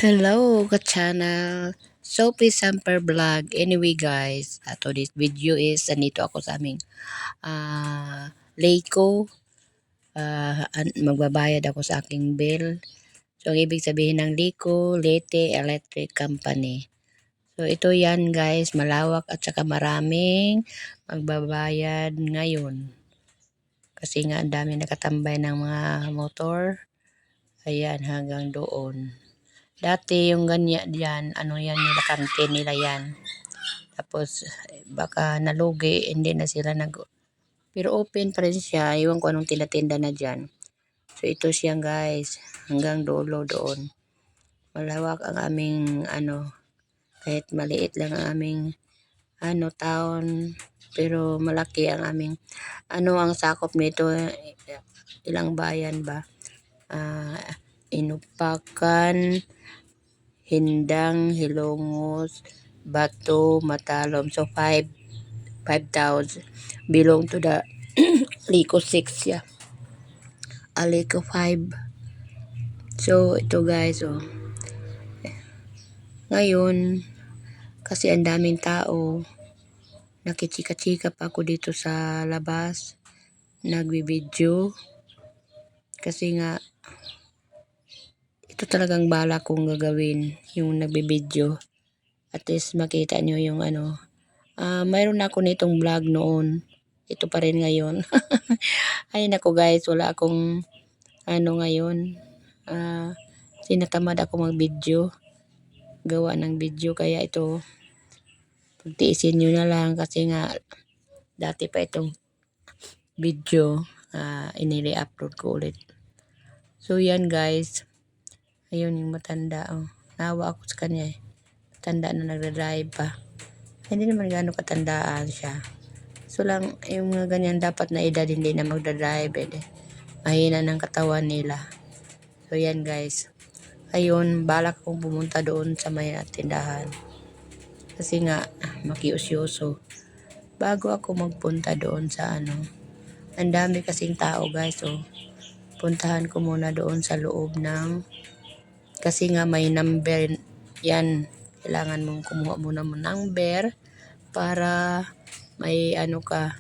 Hello, ka-channel. Sophie Samper Vlog. Anyway guys, today's video is nandito ako sa aming Leyco. Magbabayad ako sa aking bill. So ang ibig sabihin ng Leyco, Leyte Electric Company. So ito yan guys, malawak at saka maraming magbabayad ngayon. Kasi nga ang dami nakatambay ng mga motor. Ayan, hanggang doon. Dati yung ganyan diyan, ano yan nila, kantin nila yan. Tapos baka nalugi, hindi na sila pero open pa rin siya. Iwan ko anong tinatinda na diyan. So ito siya guys, hanggang dulo doon. Malawak ang aming kahit maliit lang ang aming town, pero malaki ang aming ang sakop nito, ilang bayan ba? Inupakan, Hindang, Hilongos, Bato, Matalom. So 5,000 belong to the Leyco 6 ya. Leyco 5. So ito guys, ngayon kasi ang daming tao, nakichika-chika pa ako dito sa labas, nagbibideo kasi nga ito talagang bala kong gagawin, yung nagbibideo. At least makita nyo yung mayroon ako nitong vlog noon. Ito pa rin ngayon. Ay nako guys, wala akong ngayon. Sinatamad ako mag-video. Gawa ng video, kaya ito pagtiisin nyo na lang kasi nga dati pa itong video inili-upload ko ulit. So yan guys. Ayun yung matanda. Nawa ako sa kanya eh. Matanda na nagdadrive pa. Hindi naman gano'ng katandaan siya. So lang, yung mga ganyan dapat na edad hindi na magdadrive. Mahina ng katawan nila. So yan guys. Ayun, balak kong pumunta doon sa may tindahan. Kasi nga, makiusyoso. Bago ako magpunta doon sa ang dami kasing tao guys. So, puntahan ko muna doon sa loob kasi nga may number yan. Kailangan mong kumuha muna mo number para may ka,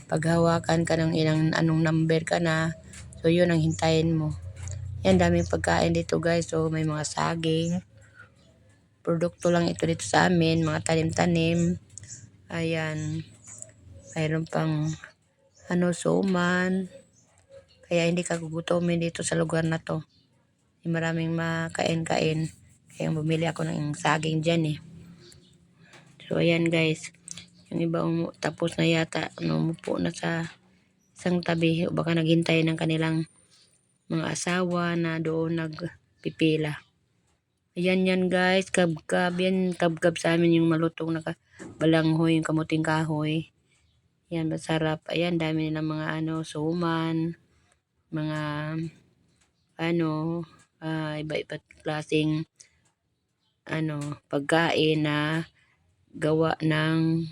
paghawakan ka ng anong number ka na. So yun ang hintayin mo. Yan, daming pagkain dito guys. So may mga saging. Produkto lang ito dito sa amin. Mga tanim-tanim. Ayan. Mayroon pang suman. Kaya hindi ka gugutomin dito sa lugar na to. Maraming makain-kain. Kaya bumili ako ng saging dyan eh. So ayan guys. Yung iba tapos na yata. Umupo na sa isang tabi. O baka naghintay ng kanilang mga asawa na doon nagpipila. Ayan yan guys. Kabkab yan. Kabkab sa amin yung malutong na balanghoy. Yung kamuting kahoy. Yan, masarap. Ayan, dami nilang mga suman. Mga iba-iba't klaseng pagkain na gawa ng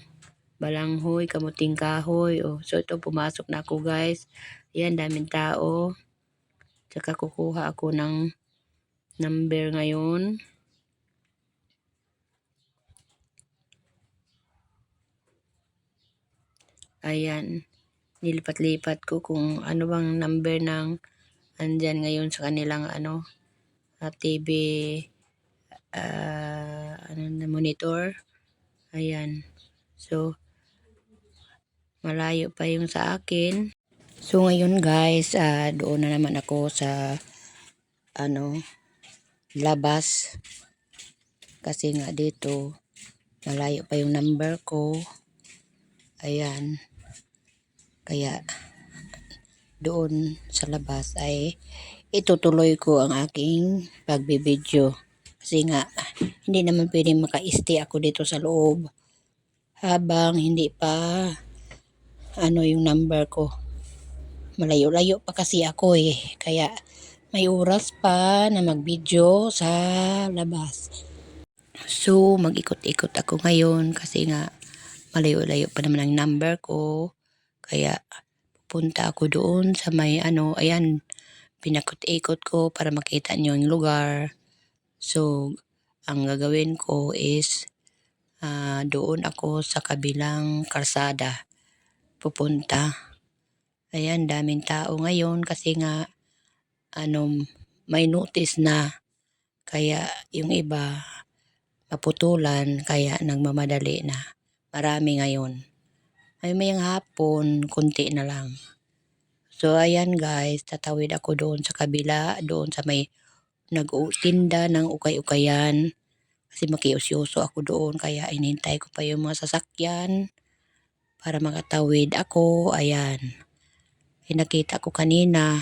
balanghoy, kamuting kahoy. So ito, pumasok na ako guys. Ayan, daming tao. Tsaka kukuha ako ng number ngayon. Ayan, nilipat-lipat ko kung ano bang number ng andyan ngayon sa kanilang TV na monitor. Ayan. So malayo pa yung sa akin. So ngayon guys, doon na naman ako sa labas. Kasi nga dito malayo pa yung number ko. Ayan. Kaya doon sa labas ay itutuloy ko ang aking pagbibideo. Kasi nga hindi naman pwedeng maka-stay ako dito sa loob habang hindi pa yung number ko. Malayo-layo pa kasi ako eh. Kaya may oras pa na mag-video sa labas. So mag-ikot-ikot ako ngayon kasi nga malayo-layo pa naman ang number ko. Kaya pupunta ako doon sa may ayan, pinakot-ikot ko para makita nyo yung lugar. So, ang gagawin ko is doon ako sa kabilang kalsada pupunta. Ayan, daming tao ngayon kasi nga may notice na, kaya yung iba maputulan kaya nagmamadali na. Marami ngayon. Ay mayang hapon, konti na lang. So ayan guys, tatawid ako doon sa kabila, doon sa may nag-tinda ng ukay-ukayan. Kasi makiusyoso ako doon kaya inintay ko pa yung mga sasakyan para makatawid ako. Ayan. Nakita ko kanina,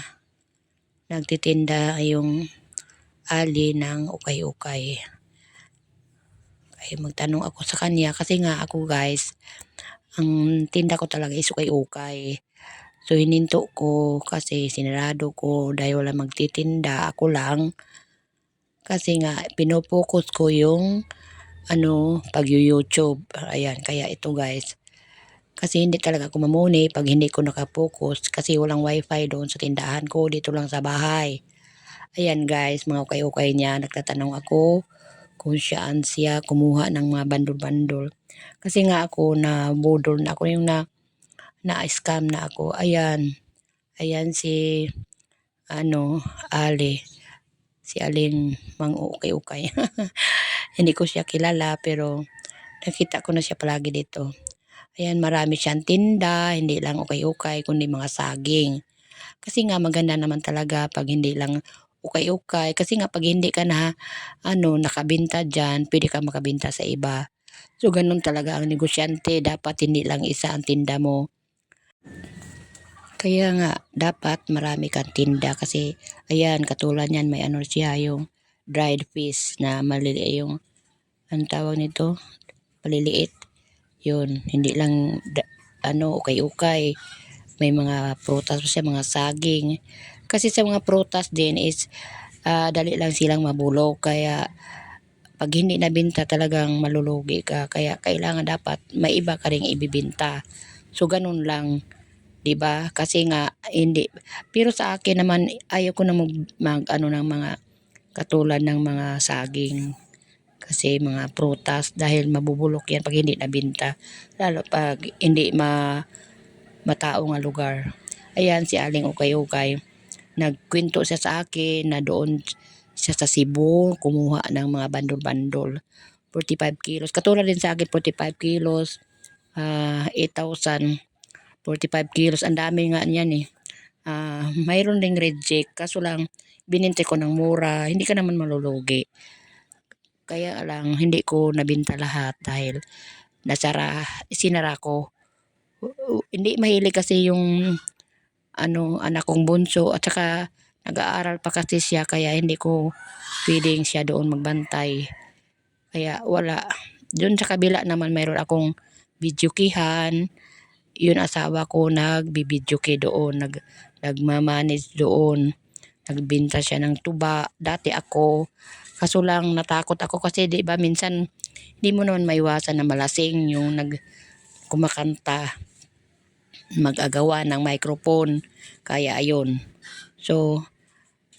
nagtitinda yung ali ng ukay-ukay. Ay magtanong ako sa kanya kasi nga ako guys, ang tinda ko talaga is ukay-ukay. So hininto ko kasi sinarado ko dahil wala magtitinda, ako lang. Kasi nga pinopokus ko yung pag-YouTube. Ayan, kaya ito guys. Kasi hindi talaga ako mamuni pag hindi ko nakapokus kasi walang wifi doon sa tindahan ko, dito lang sa bahay. Ayan guys, mga ukay-ukay niya, nagtatanong ako kung saan siya kumuha ng mga bandol-bandol. Kasi nga ako na budol na ako, yung na-scam na ako. Ayan. Ayan si Ali. Si Aling Mang Ukay-Ukay. Hindi ko siya kilala pero nakita ko na siya palagi dito. Ayan, marami siyang tinda, hindi lang ukay-ukay kundi mga saging. Kasi nga maganda naman talaga pag hindi lang ukay-ukay. Kasi nga pag hindi ka na nakabinta dyan, pwede ka makabinta sa iba. So ganun talaga ang negosyante. Dapat hindi lang isa ang tinda mo. Kaya nga dapat marami kang tinda kasi ayan, katulad niyan may siya yung dried fish na maliliit, yung tawag nito, maliliit. Yun, hindi lang ukay-ukay. May mga prutas pa siya, mga saging. Kasi sa mga prutas din is dali lang silang mabulok. Kaya pag hindi nabinta talagang malulugi ka. Kaya kailangan dapat may iba ka ring ibibinta. So ganun lang, 'di ba? Kasi nga hindi, pero sa akin naman ayaw ko na mag ng mga katulad ng mga saging. Kasi mga prutas dahil mabubulok yan pag hindi nabinta. Lalo pag hindi matao nga lugar. Ayan si Aling Ukay-Ukay. Nagkwento siya sa akin na doon siya sa Cebu kumuha ng mga bandol-bandol. 45 kilos. Katulad din sa akin, 45 kilos. 8,000. 45 kilos. Ang dami nga niyan eh. Mayroon ding reject. Kaso lang, bininte ko ng mura. Hindi ka naman malulugi. Kaya lang, hindi ko nabinta lahat dahil sinara ko. Hindi mahilig kasi yung anak kong bunso at saka nag-aaral pa kasi siya kaya hindi ko pwedeng siya doon magbantay. Kaya wala. Doon sa kabila naman mayroon akong videokihan. Yun asawa ko nagbibidyoke doon, nagmamanage doon. Nagbenta siya ng tuba. Dati ako, kaso lang natakot ako kasi 'di ba minsan hindi mo naman maiwasan na malasing yung kumakanta, mag-agawan ng microphone. Kaya ayun. So,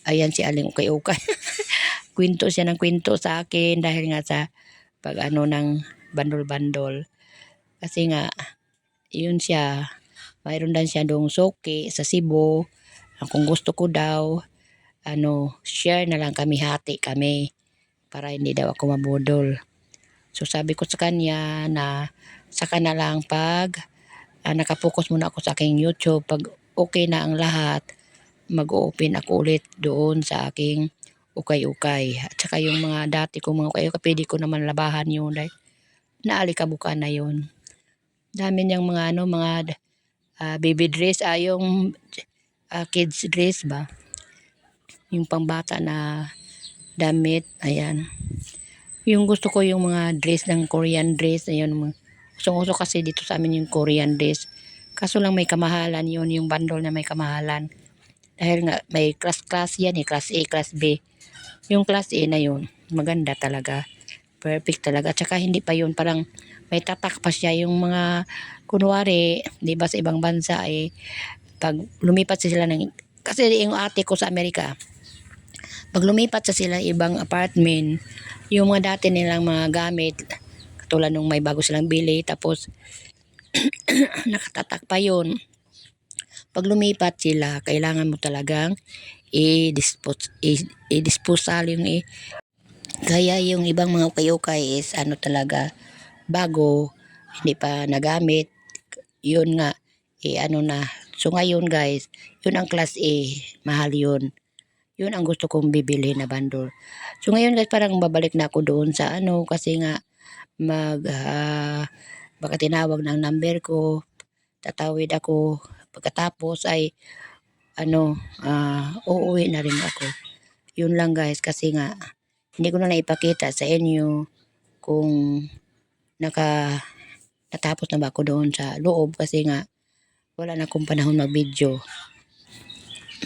ayan si Aling Ukay-Ukay. Kwento siya ng kwento sa akin dahil nga sa pag ng bandol-bandol. Kasi nga, yun siya. Mayroon din siya doong soke sa Cebu. Kung gusto ko daw, share na lang kami, hati kami. Para hindi daw ako mabudol. So sabi ko sa kanya na saka na lang pag nakapokus muna ako sa aking YouTube. Pag okay na ang lahat, mag-open ako ulit doon sa aking ukay-ukay. At saka yung mga dati kong mga ukay-ukay, pwede ko naman labahan yun. Dahil naalikabukan na yun. Dami niyang mga baby dress, yung kids dress ba? Yung pangbata na damit, ayan. Yung gusto ko yung mga dress ng Korean dress, ayun. Usong-uso kasi dito sa amin yung Korean dress. Kaso lang may kamahalan yun, yung bundle na may kamahalan. Dahil nga may class yan eh, class A, class B. Yung class A na yun, maganda talaga. Perfect talaga. At saka hindi pa yun, parang may tatak pa siya. Yung mga, kunwari, di ba sa ibang bansa pag lumipat sila kasi yung ate ko sa Amerika, Pag lumipat sa sila ibang apartment, yung mga dati nilang mga gamit, katulad nung may bago silang bili, tapos nakatatak pa yun. Pag lumipat sila, kailangan mo talagang i-disposal yung kaya yung ibang mga ukay-ukay is ano talaga, bago, hindi pa nagamit, yun nga, ano na. So ngayon guys, yun ang class A, mahal yun. Yun ang gusto kong bibili na bundle. So ngayon guys, parang babalik na ako doon sa ano, kasi nga, baka tinawag ng number ko, tatawid ako, pagkatapos ay, uuwi na rin ako. Yun lang guys, kasi nga, hindi ko na naipakita sa inyo kung natapos na ba ako doon sa loob, kasi nga, wala na akong panahon mag-video.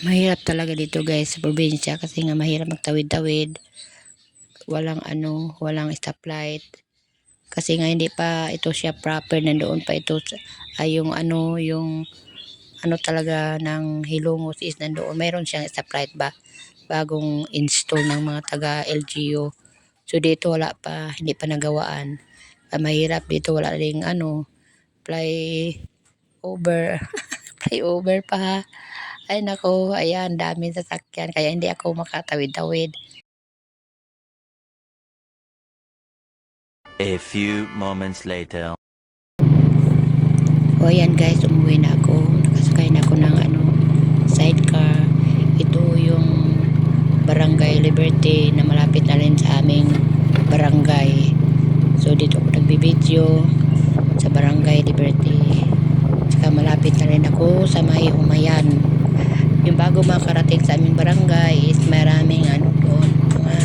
Mahirap talaga dito guys sa probinsya, kasi nga mahirap magtawid-tawid. Walang stoplight. Kasi nga hindi pa ito siya proper, nandoon pa ito ay yung talaga ng Hilongos is nandoon. Mayroon siyang stoplight ba? Bagong install ng mga taga LGU. So dito wala pa, hindi pa nagawaan. Mahirap dito, wala ring flyover. Flyover pa. Ay nako, ayan, daming sasakyan, kaya hindi ako makatawid-tawid. A few moments later. O ayan guys, umuwi na ako. Nakasakay na ako ng sidecar. Ito yung Barangay Liberty na malapit na rin sa aming barangay. So dito ako nagbibideo sa Barangay Liberty. Saka malapit na rin ako sa may Umayan. Yung bago makarating sa aming barangay is maraming doon, mga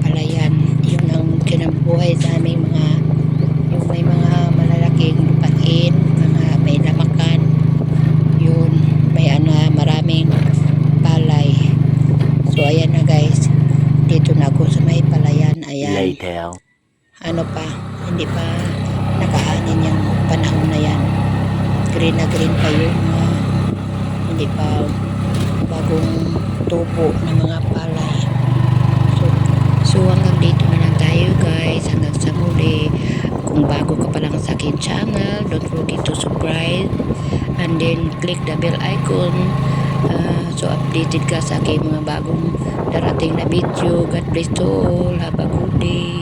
palayan. Yun ang kinabubuhay sa aming yung may mga malalaking lupain, mga may lamakan. Yun, may maraming palay. So ayan na guys, dito na ako sa may palayan. Ayan. Later. Hindi pa nakaanin yung panahon na yan. Green na green pa yung hindi pa bagong tubo ng mga palay. So hanggang dito na lang tayo guys, hanggang sa muli. Kung bago ka pa lang sa akin channel, don't forget to subscribe and then click the bell icon, so updated ka sa aking mga bagong darating na video. God bless to all, have a good day.